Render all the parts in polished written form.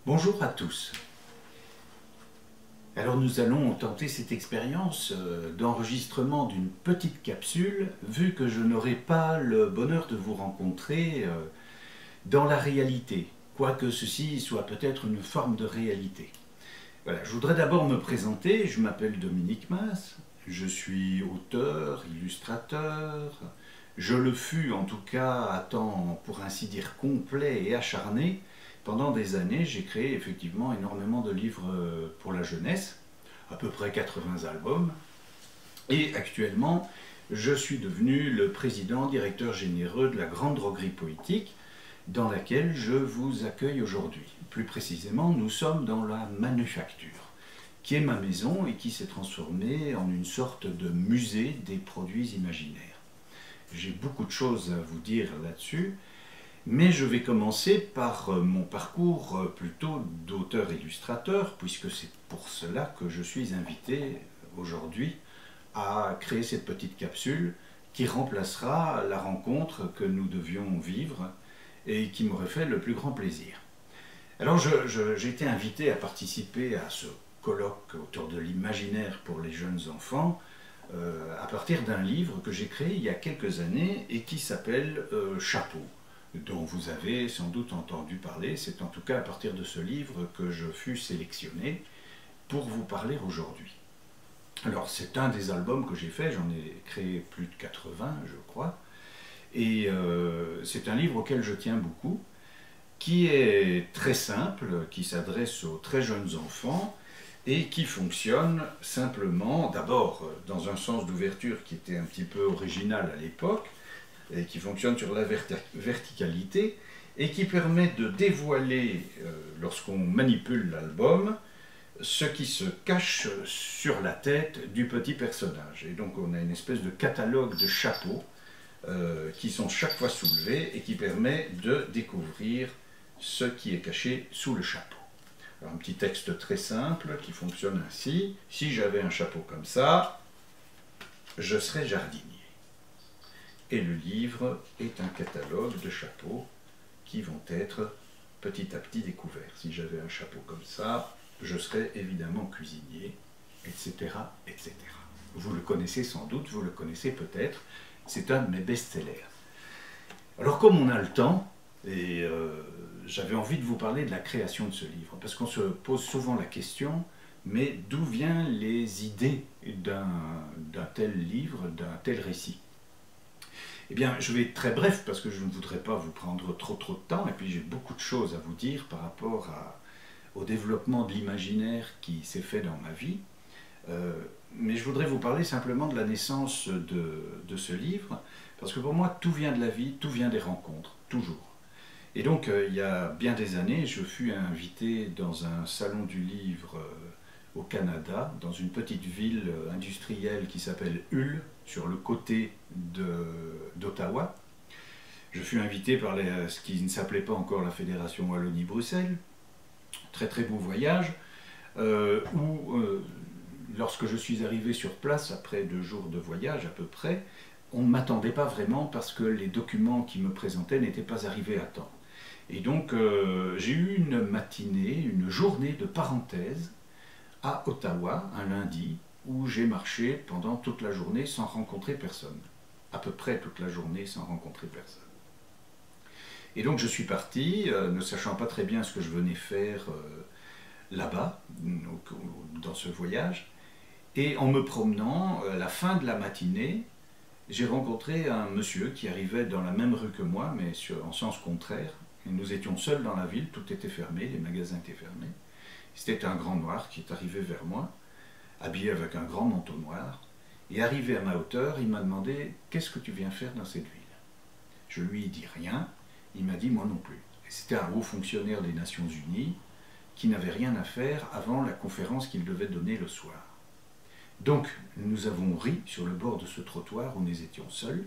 Bonjour à tous. Alors nous allons tenter cette expérience d'enregistrement d'une petite capsule, vu que je n'aurai pas le bonheur de vous rencontrer dans la réalité, quoique ceci soit peut-être une forme de réalité. Voilà, je voudrais d'abord me présenter, je m'appelle Dominique Mas, je suis auteur, illustrateur, je le fus en tout cas à temps pour ainsi dire complet et acharné. Pendant des années, j'ai créé effectivement énormément de livres pour la jeunesse, à peu près 80 albums, et actuellement, je suis devenu le président, directeur généreux de la Grande Droguerie Poétique, dans laquelle je vous accueille aujourd'hui. Plus précisément, nous sommes dans la Manufacture, qui est ma maison et qui s'est transformée en une sorte de musée des produits imaginaires. J'ai beaucoup de choses à vous dire là-dessus, mais je vais commencer par mon parcours plutôt d'auteur-illustrateur, puisque c'est pour cela que je suis invité aujourd'hui à créer cette petite capsule qui remplacera la rencontre que nous devions vivre et qui m'aurait fait le plus grand plaisir. Alors j'ai été invité à participer à ce colloque autour de l'imaginaire pour les jeunes enfants à partir d'un livre que j'ai créé il y a quelques années et qui s'appelle Chapeau, dont vous avez sans doute entendu parler. C'est en tout cas à partir de ce livre que je fus sélectionné pour vous parler aujourd'hui. Alors c'est un des albums que j'ai fait, j'en ai créé plus de 80 je crois, et c'est un livre auquel je tiens beaucoup, qui est très simple, qui s'adresse aux très jeunes enfants et qui fonctionne simplement, d'abord dans un sens d'ouverture qui était un petit peu original à l'époque, et qui fonctionne sur la verticalité, et qui permet de dévoiler, lorsqu'on manipule l'album, ce qui se cache sur la tête du petit personnage. Et donc on a une espèce de catalogue de chapeaux qui sont chaque fois soulevés et qui permet de découvrir ce qui est caché sous le chapeau. Alors, un petit texte très simple qui fonctionne ainsi. Si j'avais un chapeau comme ça, je serais jardinier. Et le livre est un catalogue de chapeaux qui vont être petit à petit découverts. Si j'avais un chapeau comme ça, je serais évidemment cuisinier, etc., etc. Vous le connaissez sans doute, vous le connaissez peut-être, c'est un de mes best-sellers. Alors comme on a le temps, et j'avais envie de vous parler de la création de ce livre, parce qu'on se pose souvent la question, mais d'où viennent les idées d'un tel livre, d'un tel récit? Eh bien, je vais être très bref, parce que je ne voudrais pas vous prendre trop de temps, et puis j'ai beaucoup de choses à vous dire par rapport au développement de l'imaginaire qui s'est fait dans ma vie. Mais je voudrais vous parler simplement de la naissance de ce livre, parce que pour moi, tout vient de la vie, tout vient des rencontres, toujours. Et donc, il y a bien des années, je fus invité dans un salon du livre au Canada, dans une petite ville industrielle qui s'appelle Hull, sur le côté d'Ottawa. Je fus invité par ce qui ne s'appelait pas encore la Fédération Wallonie-Bruxelles. Très très beau voyage, où lorsque je suis arrivé sur place, après 2 jours de voyage à peu près, on ne m'attendait pas vraiment parce que les documents qui me présentaient n'étaient pas arrivés à temps. Et donc j'ai eu une matinée, une journée de parenthèse à Ottawa, un lundi, où j'ai marché pendant toute la journée sans rencontrer personne. À peu près toute la journée sans rencontrer personne. Et donc je suis parti, ne sachant pas très bien ce que je venais faire là-bas, dans ce voyage. Et en me promenant, à la fin de la matinée, j'ai rencontré un monsieur qui arrivait dans la même rue que moi, mais en sens contraire. Et nous étions seuls dans la ville, tout était fermé, les magasins étaient fermés. C'était un grand noir qui est arrivé vers moi, habillé avec un grand manteau noir. Et arrivé à ma hauteur, il m'a demandé « Qu'est-ce que tu viens faire dans cette ville ?» Je lui ai dit rien, il m'a dit « Moi non plus ». C'était un haut fonctionnaire des Nations Unies qui n'avait rien à faire avant la conférence qu'il devait donner le soir. Donc, nous avons ri sur le bord de ce trottoir où nous étions seuls,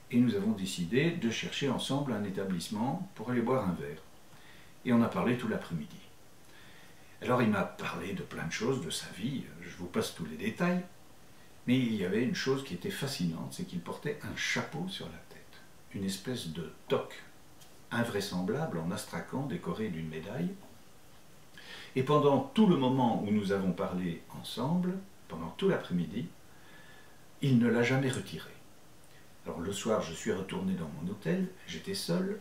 et nous avons décidé de chercher ensemble un établissement pour aller boire un verre. Et on a parlé tout l'après-midi. Alors il m'a parlé de plein de choses, de sa vie, je vous passe tous les détails, mais il y avait une chose qui était fascinante, c'est qu'il portait un chapeau sur la tête, une espèce de toque invraisemblable en astrakhan décoré d'une médaille. Et pendant tout le moment où nous avons parlé ensemble, pendant tout l'après-midi, il ne l'a jamais retiré. Alors le soir, je suis retourné dans mon hôtel, j'étais seul,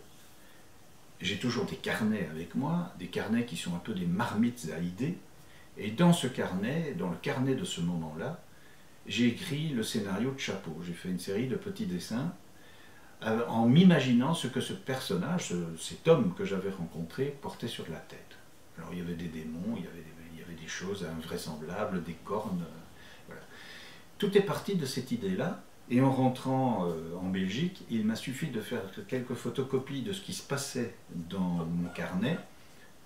j'ai toujours des carnets avec moi, des carnets qui sont un peu des marmites à idées, et dans ce carnet, dans le carnet de ce moment-là, j'ai écrit le scénario de Chapeau. J'ai fait une série de petits dessins en m'imaginant ce que ce personnage, cet homme que j'avais rencontré, portait sur la tête. Alors il y avait des démons, il y avait des choses invraisemblables, des cornes. Voilà. Tout est parti de cette idée-là. Et en rentrant en Belgique, il m'a suffi de faire quelques photocopies de ce qui se passait dans mon carnet.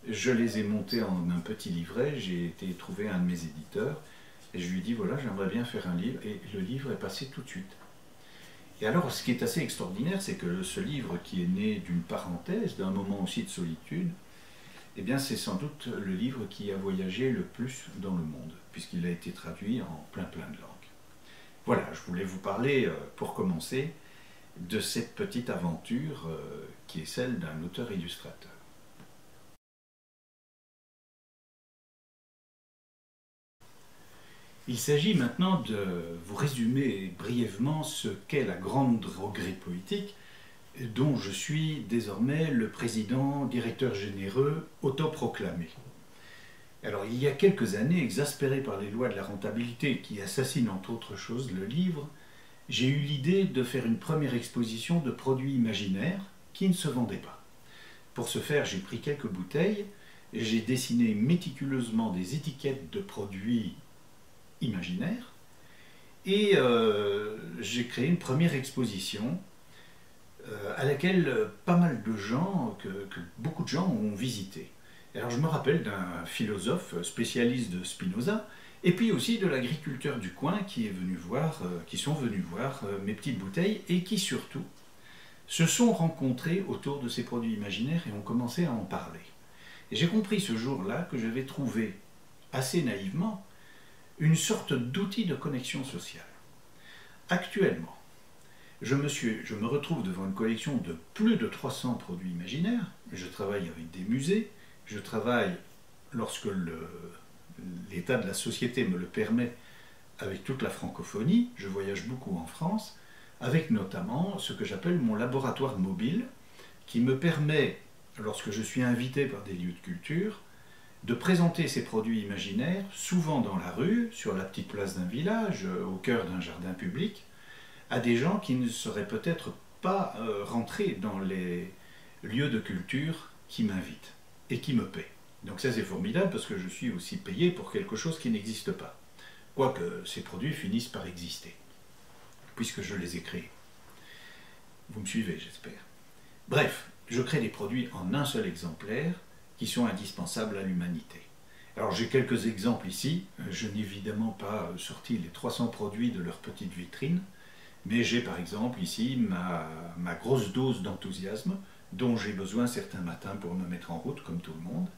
Je les ai montés en un petit livret, j'ai été trouver un de mes éditeurs, et je lui ai dit, voilà, j'aimerais bien faire un livre, et le livre est passé tout de suite. Et alors, ce qui est assez extraordinaire, c'est que ce livre qui est né d'une parenthèse, d'un moment aussi de solitude, eh bien, c'est sans doute le livre qui a voyagé le plus dans le monde, puisqu'il a été traduit en plein de langues. Voilà, je voulais vous parler, pour commencer, de cette petite aventure qui est celle d'un auteur-illustrateur. Il s'agit maintenant de vous résumer brièvement ce qu'est la grande droguerie poétique, dont je suis désormais le président, directeur généreux, autoproclamé. Alors, il y a quelques années, exaspéré par les lois de la rentabilité qui assassinent entre autres choses le livre, j'ai eu l'idée de faire une première exposition de produits imaginaires qui ne se vendaient pas. Pour ce faire, j'ai pris quelques bouteilles, et j'ai dessiné méticuleusement des étiquettes de produits imaginaires, et j'ai créé une première exposition à laquelle pas mal de gens, que beaucoup de gens ont visité. Alors je me rappelle d'un philosophe spécialiste de Spinoza, et puis aussi de l'agriculteur du coin qui sont venus voir mes petites bouteilles, et qui surtout se sont rencontrés autour de ces produits imaginaires et ont commencé à en parler. Et j'ai compris ce jour-là que j'avais trouvé, assez naïvement, une sorte d'outil de connexion sociale. Actuellement, je me retrouve devant une collection de plus de 300 produits imaginaires. Je travaille avec des musées, je travaille, lorsque l'état de la société me le permet, avec toute la francophonie, je voyage beaucoup en France, avec notamment ce que j'appelle mon laboratoire mobile, qui me permet, lorsque je suis invité par des lieux de culture, de présenter ces produits imaginaires, souvent dans la rue, sur la petite place d'un village, au cœur d'un jardin public, à des gens qui ne seraient peut-être pas rentrés dans les lieux de culture qui m'invitent et qui me paient. Donc ça c'est formidable parce que je suis aussi payé pour quelque chose qui n'existe pas. Quoique ces produits finissent par exister, puisque je les ai créés. Vous me suivez, j'espère. Bref, je crée des produits en un seul exemplaire qui sont indispensables à l'humanité. Alors j'ai quelques exemples ici, je n'ai évidemment pas sorti les 300 produits de leur petite vitrine, mais j'ai par exemple ici ma grosse dose d'enthousiasme dont j'ai besoin certains matins pour me mettre en route comme tout le monde.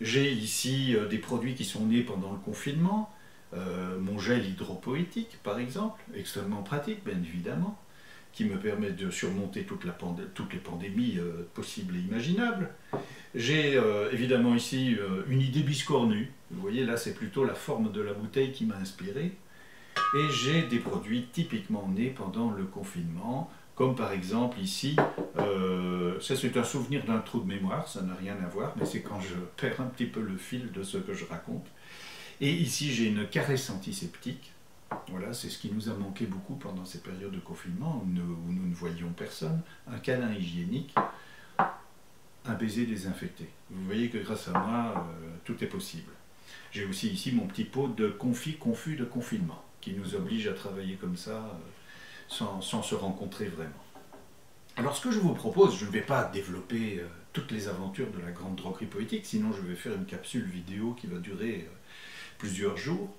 J'ai ici des produits qui sont nés pendant le confinement, mon gel hydropoétique par exemple, extrêmement pratique bien évidemment, qui me permet de surmonter toutes les pandémies possibles et imaginables. J'ai évidemment ici une idée biscornue, vous voyez là c'est plutôt la forme de la bouteille qui m'a inspiré, et j'ai des produits typiquement nés pendant le confinement, comme par exemple ici, ça c'est un souvenir d'un trou de mémoire, ça n'a rien à voir, mais c'est quand je perds un petit peu le fil de ce que je raconte. Et ici j'ai une caresse antiseptique, voilà, c'est ce qui nous a manqué beaucoup pendant ces périodes de confinement où nous ne voyions personne, un câlin hygiénique, un baiser désinfecté. Vous voyez que grâce à moi, tout est possible. J'ai aussi ici mon petit pot de confit confus de confinement, qui nous oblige à travailler comme ça, sans se rencontrer vraiment. Alors ce que je vous propose, je ne vais pas développer toutes les aventures de la grande droguerie poétique, sinon je vais faire une capsule vidéo qui va durer plusieurs jours.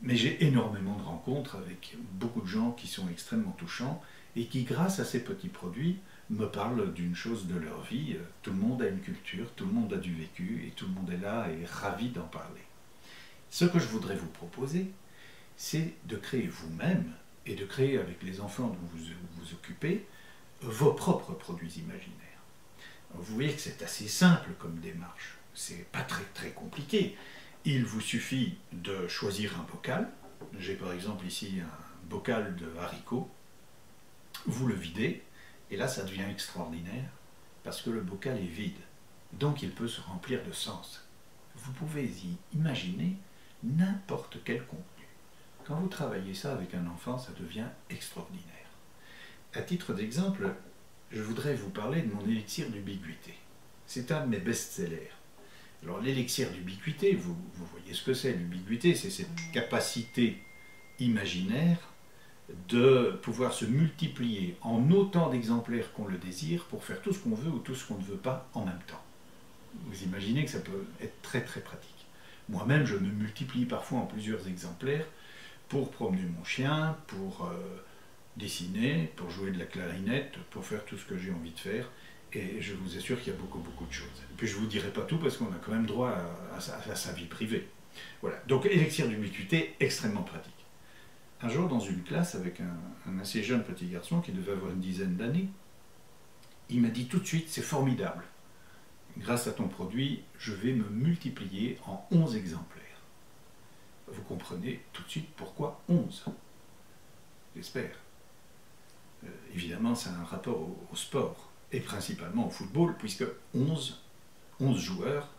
Mais j'ai énormément de rencontres avec beaucoup de gens qui sont extrêmement touchants et qui, grâce à ces petits produits, me parlent d'une chose de leur vie. Tout le monde a une culture, tout le monde a du vécu et tout le monde est là et ravi d'en parler. Ce que je voudrais vous proposer, c'est de créer vous-même et de créer avec les enfants dont vous vous occupez vos propres produits imaginaires. Vous voyez que c'est assez simple comme démarche, c'est pas très compliqué. Il vous suffit de choisir un bocal. J'ai par exemple ici un bocal de haricots. Vous le videz, et là ça devient extraordinaire, parce que le bocal est vide. Donc il peut se remplir de sens. Vous pouvez y imaginer n'importe quel contenu. Quand vous travaillez ça avec un enfant, ça devient extraordinaire. À titre d'exemple, je voudrais vous parler de mon élixir d'ubiquité. C'est un de mes best-sellers. Alors l'élixir d'ubiquité, vous voyez ce que c'est. L'ubiquité, c'est cette capacité imaginaire de pouvoir se multiplier en autant d'exemplaires qu'on le désire pour faire tout ce qu'on veut ou tout ce qu'on ne veut pas en même temps. Vous imaginez que ça peut être très pratique. Moi-même, je me multiplie parfois en plusieurs exemplaires pour promener mon chien, pour dessiner, pour jouer de la clarinette, pour faire tout ce que j'ai envie de faire. Et je vous assure qu'il y a beaucoup de choses. Et puis je ne vous dirai pas tout parce qu'on a quand même droit à sa vie privée. Voilà. Donc élixir d'ubiquité, extrêmement pratique. Un jour, dans une classe avec un assez jeune petit garçon qui devait avoir une dizaine d'années, il m'a dit tout de suite, c'est formidable. Grâce à ton produit, je vais me multiplier en 11 exemplaires. Vous comprenez tout de suite pourquoi 11. J'espère. Évidemment, ça a un rapport au sport, et principalement au football, puisque 11 joueurs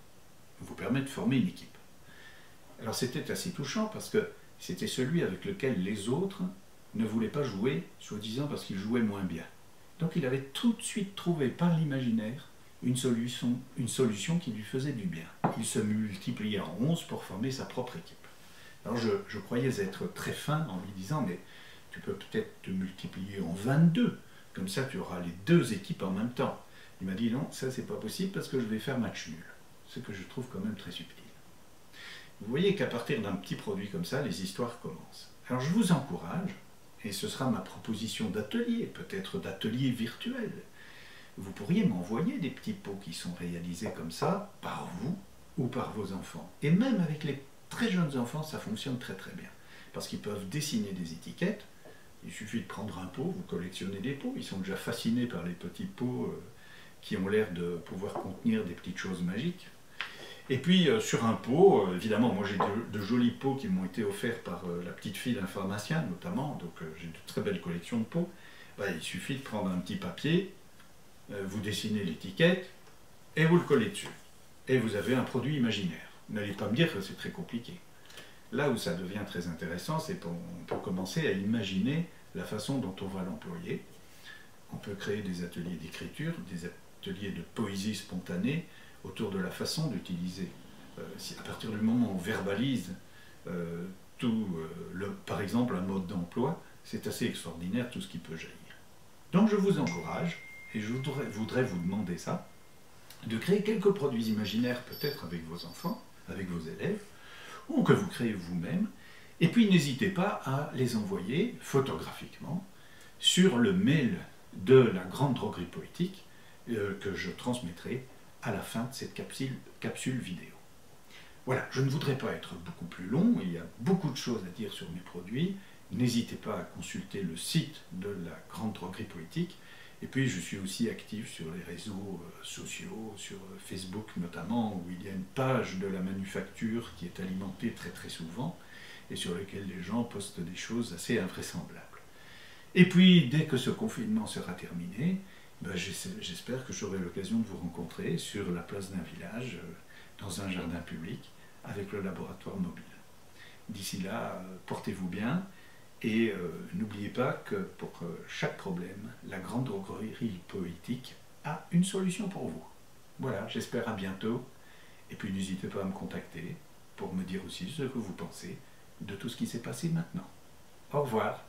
vous permettent de former une équipe. Alors c'était assez touchant, parce que c'était celui avec lequel les autres ne voulaient pas jouer, soi-disant parce qu'il jouait moins bien. Donc il avait tout de suite trouvé par l'imaginaire une solution qui lui faisait du bien. Il se multipliait en 11 pour former sa propre équipe. Alors je croyais être très fin en lui disant, mais tu peux peut-être te multiplier en 22, comme ça tu auras les deux équipes en même temps. Il m'a dit non, ça c'est pas possible parce que je vais faire match nul. Ce que je trouve quand même très subtil. Vous voyez qu'à partir d'un petit produit comme ça, les histoires commencent. Alors je vous encourage, et ce sera ma proposition d'atelier, peut-être d'atelier virtuel. Vous pourriez m'envoyer des petits pots qui sont réalisés comme ça, par vous ou par vos enfants. Et même avec les très jeunes enfants, ça fonctionne très bien. Parce qu'ils peuvent dessiner des étiquettes. Il suffit de prendre un pot, vous collectionnez des pots. Ils sont déjà fascinés par les petits pots qui ont l'air de pouvoir contenir des petites choses magiques. Et puis sur un pot, évidemment, moi j'ai de jolis pots qui m'ont été offerts par la petite fille d'un pharmacien notamment, donc j'ai de très belles collections de pots. Il suffit de prendre un petit papier, vous dessinez l'étiquette et vous le collez dessus. Et vous avez un produit imaginaire. N'allez pas me dire que c'est très compliqué. Là où ça devient très intéressant, c'est qu'on peut commencer à imaginer la façon dont on va l'employer. On peut créer des ateliers d'écriture, des ateliers de poésie spontanée autour de la façon d'utiliser. À partir du moment où on verbalise par exemple un mode d'emploi, c'est assez extraordinaire tout ce qui peut jaillir. Donc je vous encourage, et je voudrais vous demander ça, de créer quelques produits imaginaires peut-être avec vos enfants, avec vos élèves, ou que vous créez vous-même, et puis n'hésitez pas à les envoyer photographiquement sur le mail de la Grande Droguerie Poétique que je transmettrai à la fin de cette capsule vidéo. Voilà, je ne voudrais pas être beaucoup plus long, il y a beaucoup de choses à dire sur mes produits, n'hésitez pas à consulter le site de la Grande Droguerie Poétique, et puis je suis aussi actif sur les réseaux sociaux, sur Facebook notamment, où il y a une page de la manufacture qui est alimentée très souvent, et sur laquelle les gens postent des choses assez invraisemblables. Et puis, dès que ce confinement sera terminé, j'espère que j'aurai l'occasion de vous rencontrer sur la place d'un village, dans un jardin public, avec le laboratoire mobile. D'ici là, portez-vous bien, et n'oubliez pas que pour chaque problème, la Grande Droguerie Poétique a une solution pour vous. Voilà, j'espère à bientôt, et puis n'hésitez pas à me contacter pour me dire aussi ce que vous pensez de tout ce qui s'est passé maintenant. Au revoir.